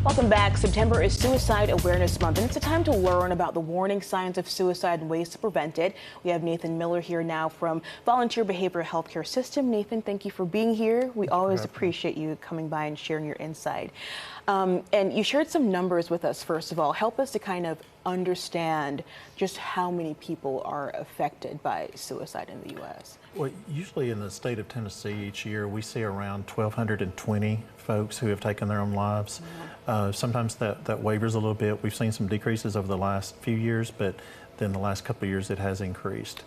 Welcome back. September is Suicide Awareness Month, and it's a time to learn about the warning signs of suicide and ways to prevent it. We have Nathan Miller here now from Volunteer Behavioral Healthcare System. Nathan, thank you for being here. We always appreciate you coming by and sharing your insight. And you shared some numbers with us, first of all. Help us to kind of understand just how many people are affected by suicide in the U.S. Well, usually in the state of Tennessee each year, we see around 1,220 folks who have taken their own lives. Sometimes that wavers a little bit. We've seen some decreases over the last few years, but then the last couple of years it has increased.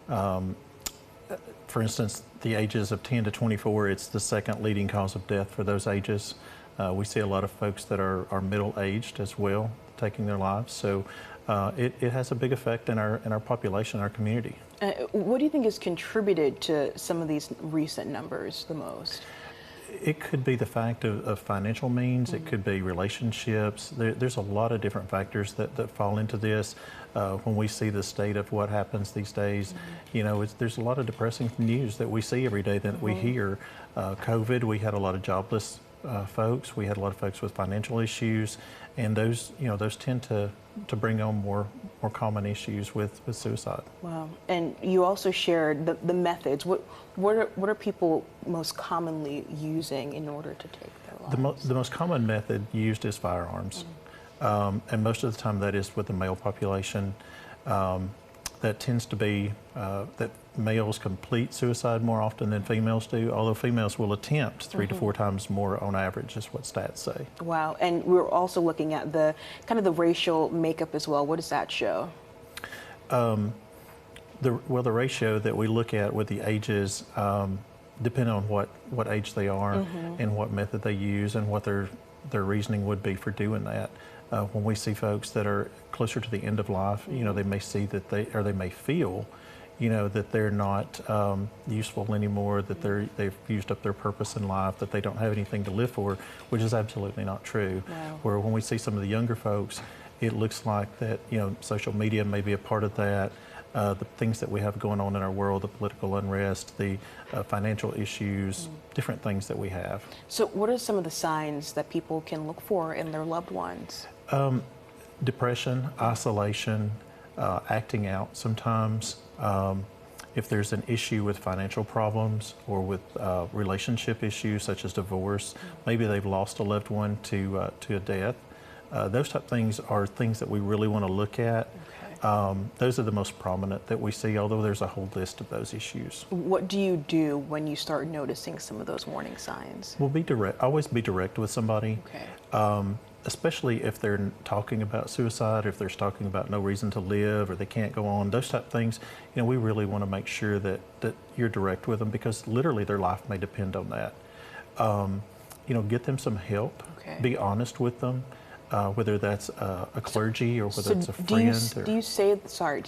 Wow. For instance, the ages of 10 to 24, it's the second leading cause of death for those ages. We see a lot of folks that are middle-aged as well taking their lives. So it has a big effect in our population, our community. What do you think has contributed to some of these recent numbers the most? It could be the fact of financial means. It could be relationships. There's a lot of different factors that fall into this. When we see the state of what happens these days, you know, there's a lot of depressing news that we see every day that we hear. COVID, we had a lot of jobless folks. We had a lot of folks with financial issues, and those tend to bring on more common issues with suicide. Wow. And you also shared the methods. What are people most commonly using in order to take their lives? The most common method used is firearms. And most of the time that is with the male population. That tends to be that males complete suicide more often than females do, although females will attempt 3 to 4 times more on average, is what stats say. Wow. And we're also looking at the kind of the racial makeup as well. What does that show? The ratio that we look at with the ages depend on what age they are and what method they use and what their reasoning would be for doing that. When we see folks that are closer to the end of life, you know, they may see that they may feel, you know, that they're not useful anymore, that they've used up their purpose in life, that they don't have anything to live for, which is absolutely not true. Wow. Where when we see some of the younger folks, it looks like that, you know, social media may be a part of that. The things that we have going on in our world, the political unrest, the financial issues, different things that we have. So what are some of the signs that people can look for in their loved ones? Depression, isolation, acting out sometimes. If there's an issue with financial problems or with relationship issues such as divorce, maybe they've lost a loved one to a death. Those type of things are things that we really want to look at. Those are the most prominent that we see, although there's a whole list of those issues. What do you do when you start noticing some of those warning signs? Well, be direct. Always be direct with somebody. Okay. Especially if they're talking about suicide, or if they're talking about no reason to live, or they can't go on, those type of things. You know, we really want to make sure that you're direct with them, because literally their life may depend on that. You know, get them some help. Okay. Be honest with them. Whether that's a clergy or whether it's a friend. Do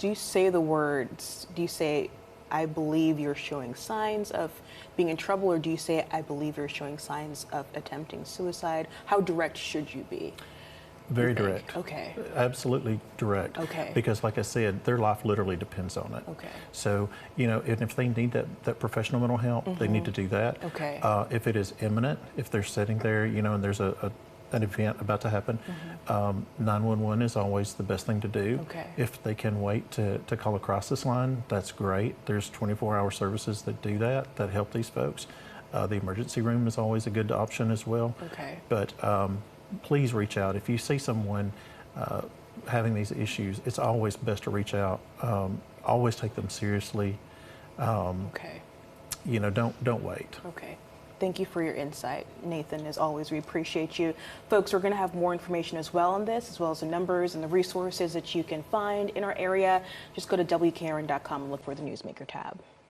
you say the words, do you say, I believe you're showing signs of being in trouble, or do you say, I believe you're showing signs of attempting suicide? How direct should you be? Very direct. Okay. Absolutely direct. Okay. Because like I said, their life literally depends on it. Okay. So, you know, and if they need that professional mental help, they need to do that. Okay. If it is imminent, if they're sitting there, you know, and there's an event about to happen, 911 is always the best thing to do. Okay. If they can wait to call a crisis line, that's great. There's 24-hour services that do that help these folks. The emergency room is always a good option as well. Okay. But please reach out. If you see someone having these issues, it's always best to reach out. Always take them seriously. Okay. You know, don't wait. Okay. Thank you for your insight, Nathan. As always, we appreciate you. Folks, we're going to have more information as well on this, as well as the numbers and the resources that you can find in our area. Just go to WKRN.com and look for the Newsmaker tab.